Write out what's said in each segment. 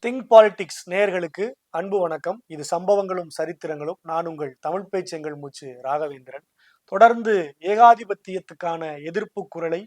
Think politics நேயர்களுக்கு அன்பு வணக்கம். இது சம்பவங்களும் சரித்திரங்களும். நான் உங்கள் தமிழ் பேச்செங்கல் மூச்சு ராகவேந்திரன். தொடர்ந்து ஏகாதிபத்தியத்துக்கான எதிர்ப்பு குரலை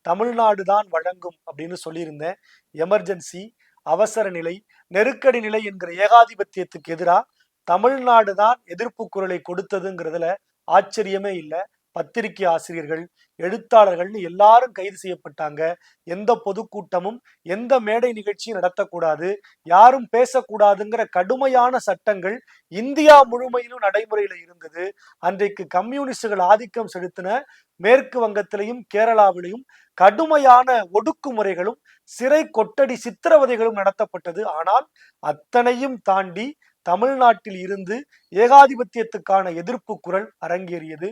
தமிழ்நாடு தான் வழங்கும் அப்படின்னு சொல்லியிருந்தேன். எமர்ஜென்சி, அவசர நிலை, நெருக்கடி நிலை என்கிற ஏகாதிபத்தியத்துக்கு எதிராக தமிழ்நாடு தான் எதிர்ப்பு குரலை கொடுத்ததுங்கிறதுல ஆச்சரியமே இல்லை. பத்திரிகை ஆசிரியர்கள், எழுத்தாளர்கள்னு எல்லாரும் கைது செய்யப்பட்டாங்க. எந்த பொதுக்கூட்டமும் எந்த மேடை நிகழ்ச்சியும் நடத்தக்கூடாது, யாரும் பேசக்கூடாதுங்கிற கடுமையான சட்டங்கள் இந்தியா முழுமையிலும் நடைமுறையில இருந்தது. அன்றைக்கு கம்யூனிஸ்டுகள் ஆதிக்கம் செலுத்தின மேற்கு வங்கத்திலையும் கேரளாவிலையும் கடுமையான ஒடுக்குமுறைகளும் சிறை கொட்டடி சித்திரவதைகளும் நடத்தப்பட்டது. ஆனால் அத்தனையும் தாண்டி தமிழ்நாட்டில் இருந்து ஏகாதிபத்தியத்துக்கான எதிர்ப்பு குரல் அரங்கேறியது.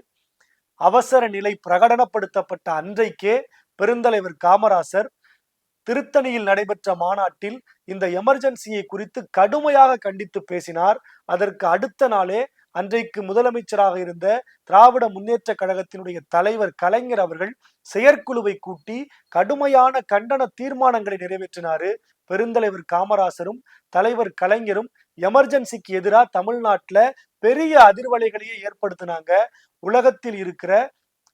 அவசர நிலை பிரகடனப்படுத்தப்பட்ட அன்றைக்கே பெருந்தலைவர் காமராசர் திருத்தணியில் நடைபெற்ற மாநாட்டில் இந்த எமர்ஜென்சியை குறித்து கடுமையாக கண்டித்து பேசினார். அதற்கு அடுத்த நாளே அன்றைக்கு முதலமைச்சராக இருந்த திராவிட முன்னேற்ற கழகத்தினுடைய தலைவர் கலைஞர் அவர்கள் செயற்குழுவை கூட்டி கடுமையான கண்டன தீர்மானங்களை நிறைவேற்றினாரு. பெருந்தலைவர் காமராசரும் தலைவர் கலைஞரும் எமர்ஜென்சிக்கு எதிராக தமிழ்நாட்டுல பெரிய அதிர்வலைகளையே ஏற்படுத்தினாங்க. உலகத்தில் இருக்கிற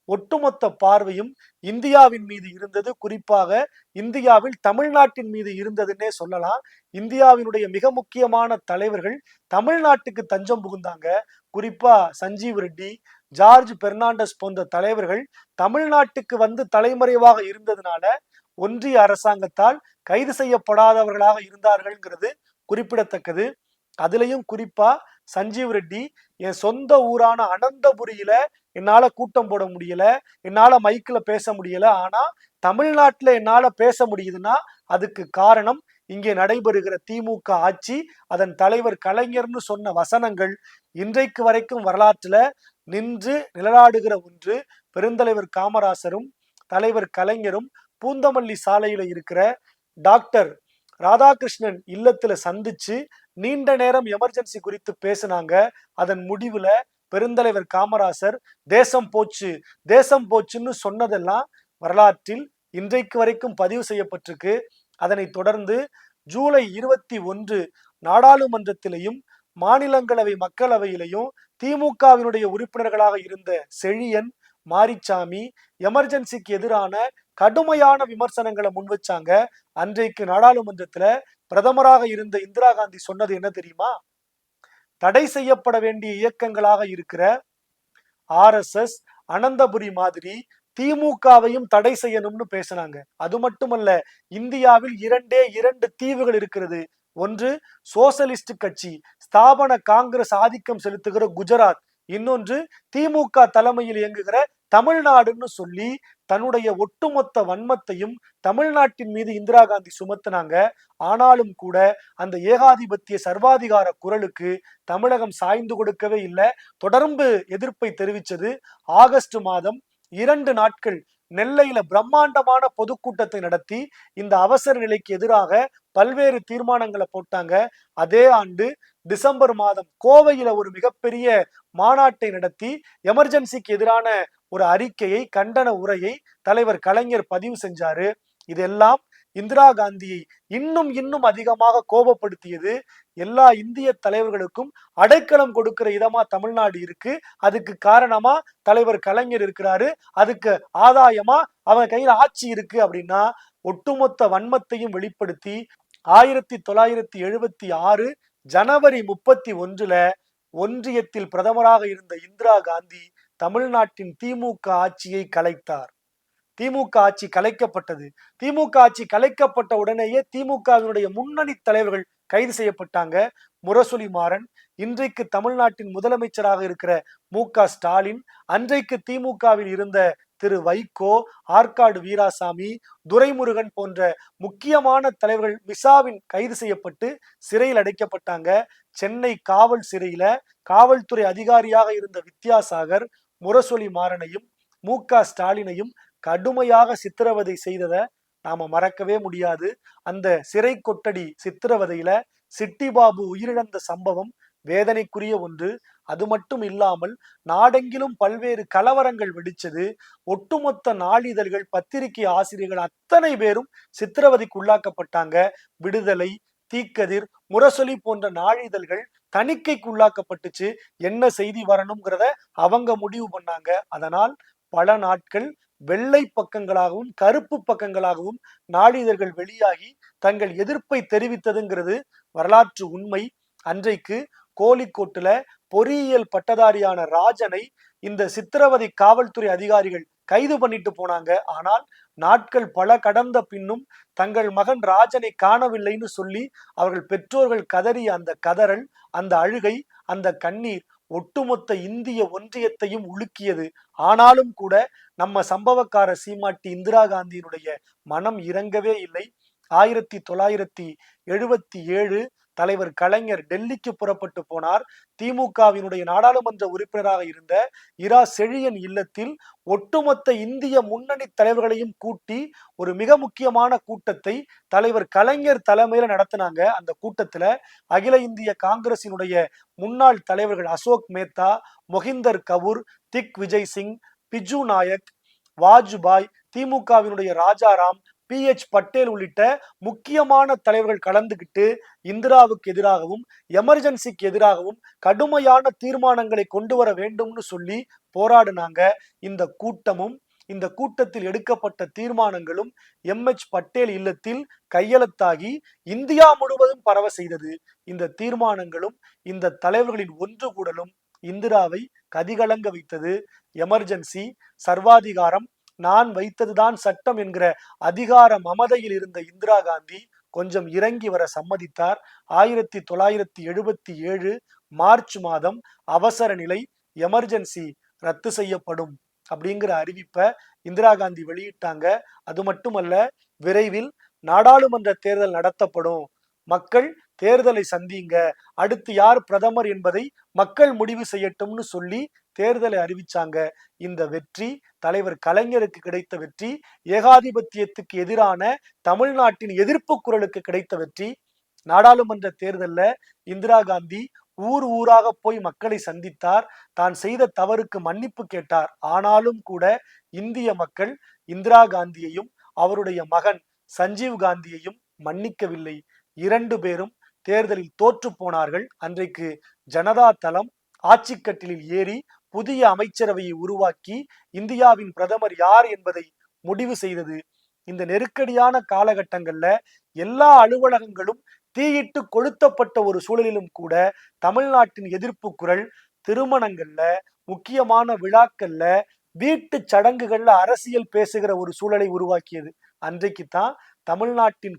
ஒட்டுமொத்த பார்வையும் இந்தியாவின் மீது இருந்தது. குறிப்பாக இந்தியாவில் தமிழ்நாட்டின் மீது இருந்ததுன்னே சொல்லலாம். இந்தியாவினுடைய மிக முக்கியமான தலைவர்கள் தமிழ்நாட்டுக்கு தஞ்சம் புகுந்தாங்க. குறிப்பா சஞ்சீவ் ரெட்டி, ஜார்ஜ் பெர்னாண்டஸ் போன்ற தலைவர்கள் தமிழ்நாட்டுக்கு வந்து தலைமறைவாக இருந்ததுனால ஒன்றிய அரசாங்கத்தால் கைது செய்யப்படாதவர்களாக இருந்தார்கள்ங்கிறது குறிப்பிடத்தக்கது. அதுலயும் குறிப்பா சஞ்சீவ் ரெட்டி, என் சொந்த ஊரான அனந்தபுரியில என்னால கூட்டம் போட முடியல, என்னால மைக்ல பேச முடியல, ஆனா தமிழ்நாட்டுல என்னால பேச முடியுதுன்னா அதுக்கு காரணம் இங்கே நடைபெறுகிற திமுக ஆட்சி, அதன் தலைவர் கலைஞர்னு சொன்ன வசனங்கள் இன்றைக்கு வரைக்கும் வரலாற்றுல நின்று நிழலாடுகிற ஒன்று. பெருந்தலைவர் காமராசரும் தலைவர் கலைஞரும் பூந்தமல்லி சாலையில இருக்கிற டாக்டர் ராதாகிருஷ்ணன் இல்லத்துல சந்திச்சு நீண்ட நேரம் எமர்ஜென்சி குறித்து பேசினாங்க. அதன் முடிவுல பெருந்தலைவர் காமராசர் தேசம் போச்சு தேசம் போச்சுன்னு சொன்னதெல்லாம் வரலாற்றில் இன்றைக்கு வரைக்கும் பதிவு செய்யப்பட்டிருக்கு. அதனை தொடர்ந்து ஜூலை 21 நாடாளுமன்றத்திலையும் மாநிலங்களவை மக்களவையிலையும் திமுகவினுடைய உறுப்பினர்களாக இருந்த செழியன், மாரிச்சாமி எமர்ஜென்சிக்கு எதிரான கடுமையான விமர்சனங்களை முன்வச்சாங்க. அன்றைக்கு நாடாளுமன்றத்துல பிரதமராக இருந்த இந்திரா காந்தி சொன்னது என்ன தெரியுமா? தடை செய்யப்பட வேண்டிய இயக்கங்களாக இருக்கிற RSS, அனந்தபுரி மாதிரி திமுகவையும் தடை செய்யணும்னு பேசினாங்க. அது மட்டுமல்ல, இந்தியாவில் இரண்டு தீவுகள் இருக்கிறது. ஒன்று சோசலிஸ்ட் கட்சி ஸ்தாபன காங்கிரஸ் ஆதிக்கம் செலுத்துகிற குஜராத், இன்னொன்று திமுக தலைமையில் இயங்குகிற தமிழ்நாடுன்னு சொல்லி தன்னுடைய ஒட்டுமொத்த வன்மத்தையும் தமிழ்நாட்டின் மீது இந்திரா காந்தி சுமத்தினாங்க. ஆனாலும் கூட அந்த ஏகாதிபத்திய சர்வாதிகார குரலுக்கு தமிழகம் சாய்ந்து கொடுக்கவே இல்லை, தொடர்ந்து எதிர்ப்பை தெரிவித்தது. ஆகஸ்ட் மாதம் 2 நாட்கள் நெல்லையில பிரம்மாண்டமான பொதுக்கூட்டத்தை நடத்தி இந்த அவசர நிலைக்கு எதிராக பல்வேறு தீர்மானங்களை போட்டாங்க. அதே ஆண்டு டிசம்பர் மாதம் கோவையில ஒரு மிகப்பெரிய மாநாட்டை நடத்தி எமர்ஜென்சிக்கு எதிரான ஒரு அறிக்கையை, கண்டன உரையை தலைவர் கலைஞர் பதிவு செஞ்சாரு. இதெல்லாம் இந்திரா காந்தியை இன்னும் அதிகமாக கோபப்படுத்தியது. எல்லா இந்திய தலைவர்களுக்கும் அடைக்கலம் கொடுக்கிற இதமா தமிழ்நாடு இருக்கு, அதுக்கு காரணமா தலைவர் கலைஞர் இருக்கிறாரு, அதுக்கு ஆதாயமா அவன் கையில ஆட்சி இருக்கு அப்படின்னா ஒட்டுமொத்த வன்மத்தையும் வெளிப்படுத்தி 1976 ஜனவரி 31 ஒன்றியத்தில் பிரதமராக இருந்த இந்திரா காந்தி தமிழ்நாட்டின் திமுக ஆட்சியை கலைத்தார். திமுக ஆட்சி கலைக்கப்பட்டது. திமுக ஆட்சி கலைக்கப்பட்ட உடனேயே திமுகவினுடைய முன்னணி தலைவர்கள் கைது செய்யப்பட்டாங்க. முரசொலி மாறன், இன்றைக்கு தமிழ்நாட்டின் முதலமைச்சராக இருக்கிற மு.க. ஸ்டாலின், அன்றைக்கு திமுகவில் இருந்த திரு வைகோ, ஆற்காடு வீராசாமி, துரைமுருகன் போன்ற முக்கியமான தலைவர்கள் மிசாவின் கைது செய்யப்பட்டு சிறையில் அடைக்கப்பட்டாங்க. சென்னை காவல் சிறையில காவல்துறை அதிகாரியாக இருந்த வித்யாசாகர் முரசொலி மாறனையும் மு.க. ஸ்டாலினையும் கடுமையாக சித்திரவதை செய்ததை நாம மறக்கவே முடியாது. அந்த சிறை கொட்டடி சித்திரவதையில சிட்டிபாபு உயிரிழந்த சம்பவம் வேதனைக்குரிய ஒன்று. அது மட்டும் இல்லாமல் நாடெங்கிலும் பல்வேறு கலவரங்கள் வெடிச்சது. ஒட்டுமொத்த நாளிதழ்கள், பத்திரிகை ஆசிரியர்கள் அத்தனை பேரும் சித்திரவதைக்கு உள்ளாக்கப்பட்டாங்க. விடுதலை, தீக்கதிர், முரசொலி போன்ற நாளிதழ்கள் தணிக்கைக்குள்ளாக்கப்பட்டுச்சு. என்ன செய்தி வரணுங்கிறத அவங்க முடிவு பண்ணாங்க. அதனால் பல நாட்கள் வெள்ளை பக்கங்களாகவும் கருப்பு பக்கங்களாகவும் நாளிதழ்கள் வெளியாகி தங்கள் எதிர்ப்பை தெரிவித்ததுங்கிறது வரலாற்று உண்மை. அன்றைக்கு கோழிக்கோட்டுல பொறியியல் பட்டதாரியான ராஜனை இந்த சித்திரவதை காவல்துறை அதிகாரிகள் கைது பண்ணிட்டு போனாங்க. ஆனால் நாட்கள் பல கடந்த பின்னும் தங்கள் மகன் ராஜனை காணவில்லைன்னு சொல்லி அவர்கள் பெற்றோர்கள் கதறிய அந்த கதறல், அந்த அழுகை, அந்த கண்ணீர் ஒட்டுமொத்த இந்திய ஒன்றியத்தையும் உலுக்கியது. ஆனாலும் கூட நம்ம சம்பவக்கார சீமாட்டி இந்திரா காந்தியினுடைய மனம் இறங்கவே இல்லை. 1977 தலைவர் கலைஞர் டெல்லிக்கு புறப்பட்டு போனார். திமுகவினுடைய நாடாளுமன்ற உறுப்பினராக இருந்த இரா செழியன் இல்லத்தில் ஒட்டுமொத்த இந்திய முன்னணி தலைவர்களையும் கூட்டி ஒரு மிக முக்கியமான கூட்டத்தை தலைவர் கலைஞர் தலைமையில நடத்தினாங்க. அந்த கூட்டத்துல அகில இந்திய காங்கிரசினுடைய முன்னாள் தலைவர்கள் அசோக் மேத்தா, மொஹிந்தர் கவுர், திக் விஜய் சிங், பிஜு நாயக், வாஜ்பாய், திமுகவினுடைய ராஜாராம், PH பட்டேல் உள்ளிட்ட முக்கியமான தலைவர்கள் கலந்துகிட்டு இந்திராவுக்கு எதிராகவும் எமர்ஜென்சிக்கு எதிராகவும் கடுமையான தீர்மானங்களை கொண்டு வர வேண்டும்னு சொல்லி போராடினாங்க. இந்த கூட்டமும் இந்த கூட்டத்தில் எடுக்கப்பட்ட தீர்மானங்களும் MH பட்டேல் இல்லத்தில் கையெழுத்தாகி இந்தியா முழுவதும் பரவ செய்தது. இந்த தீர்மானங்களும் இந்த தலைவர்களின் ஒன்று கூடலும் இந்திராவை கதிகலங்க வைத்தது. எமர்ஜென்சி, சர்வாதிகாரம், நான் வைத்ததுதான் சட்டம் என்கிற அதிகார மமதையில் இருந்த இந்திரா காந்தி கொஞ்சம் இறங்கி வர சம்மதித்தார். 1977 மார்ச் மாதம் அவசர நிலை, எமர்ஜென்சி ரத்து செய்யப்படும் அப்படிங்கிற அறிவிப்பை இந்திரா காந்தி வெளியிட்டாங்க. அது மட்டுமல்ல, விரைவில் நாடாளுமன்ற தேர்தல் நடத்தப்படும், மக்கள் தேர்தலை சந்திங்க, அடுத்து யார் பிரதமர் என்பதை மக்கள் முடிவு செய்யட்டும்னு சொல்லி தேர்தலை அறிவிச்சாங்க. இந்த வெற்றி தலைவர் கலைஞருக்கு கிடைத்த வெற்றி, ஏகாதிபத்தியத்துக்கு எதிரான தமிழ்நாட்டின் எதிர்ப்பு குரலுக்கு கிடைத்த வெற்றி. நாடாளுமன்ற தேர்தல்ல இந்திரா காந்தி ஊர் ஊராக போய் மக்களை சந்தித்தார். தான் செய்த தவறுக்கு மன்னிப்பு கேட்டார். ஆனாலும் கூட இந்திய மக்கள் இந்திரா காந்தியையும் அவருடைய மகன் சஞ்சீவ் காந்தியையும் மன்னிக்கவில்லை. 2 பேரும் தேர்தலில் தோற்று போனார்கள். அன்றைக்கு ஜனதா தளம் ஆட்சி கட்டிலில் ஏறி புதிய அமைச்சரவையை உருவாக்கி இந்தியாவின் பிரதமர் யார் என்பதை முடிவு செய்தது. இந்த நெருக்கடியான காலகட்டங்கள்ல எல்லா அலுவலகங்களும் தீயிட்டு கொளுத்தப்பட்ட ஒரு சூழலிலும் கூட தமிழ்நாட்டின் எதிர்ப்பு குரல் திருமணங்கள்ல, முக்கியமான விழாக்கள்ல, வீட்டு சடங்குகள்ல அரசியல் பேசுகிற ஒரு சூழலை உருவாக்கியது. அன்றைக்குத்தான் தமிழ்நாட்டின்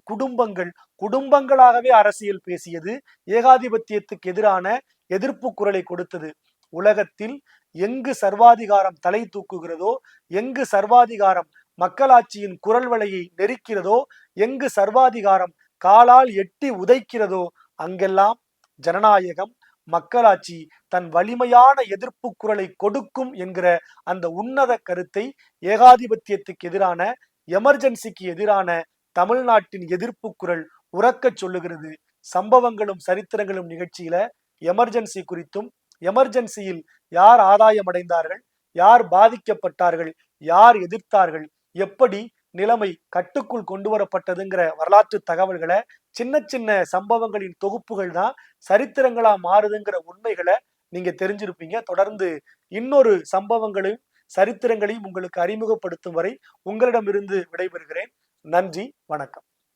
குடும்பங்களாகவே அரசியல் பேசியது, ஏகாதிபத்தியத்துக்கு எதிரான எதிர்ப்பு குரலை கொடுத்தது. உலகத்தில் எங்கு சர்வாதிகாரம் தலை தூக்குகிறதோ, எங்கு சர்வாதிகாரம் மக்களாட்சியின் குரல் வலையை நெரிக்கிறதோ, எங்கு சர்வாதிகாரம் காலால் எட்டி உதைக்கிறதோ, அங்கெல்லாம் ஜனநாயகம், மக்களாட்சி தன் வலிமையான எதிர்ப்பு குரலை கொடுக்கும் என்கிற அந்த உன்னத கருத்தை ஏகாதிபத்தியத்துக்கு எதிரான, எமர்ஜென்சிக்கு எதிரான தமிழ்நாட்டின் எதிர்ப்பு குரல் உறக்கச் சொல்லுகிறது. சம்பவங்களும் சரித்திரங்களும் நிகழ்ச்சியில எமர்ஜென்சி குறித்தும், எமர்ஜென்சியில் யார் ஆதாயம் அடைந்தார்கள், யார் பாதிக்கப்பட்டார்கள், யார் எதிர்த்தார்கள், எப்படி நிலைமை கட்டுக்குள் கொண்டு வரப்பட்டதுங்கிற வரலாற்று தகவல்களை, சின்ன சின்ன சம்பவங்களின் தொகுப்புகள் தான் சரித்திரங்களா மாறுதுங்கிற உண்மைகளை நீங்க தெரிஞ்சிருப்பீங்க. தொடர்ந்து இன்னொரு சம்பவங்களையும் சரித்திரங்களையும் உங்களுக்கு அறிமுகப்படுத்தும் வரை உங்களிடமிருந்து விடைபெறுகிறேன். நன்றி, வணக்கம்.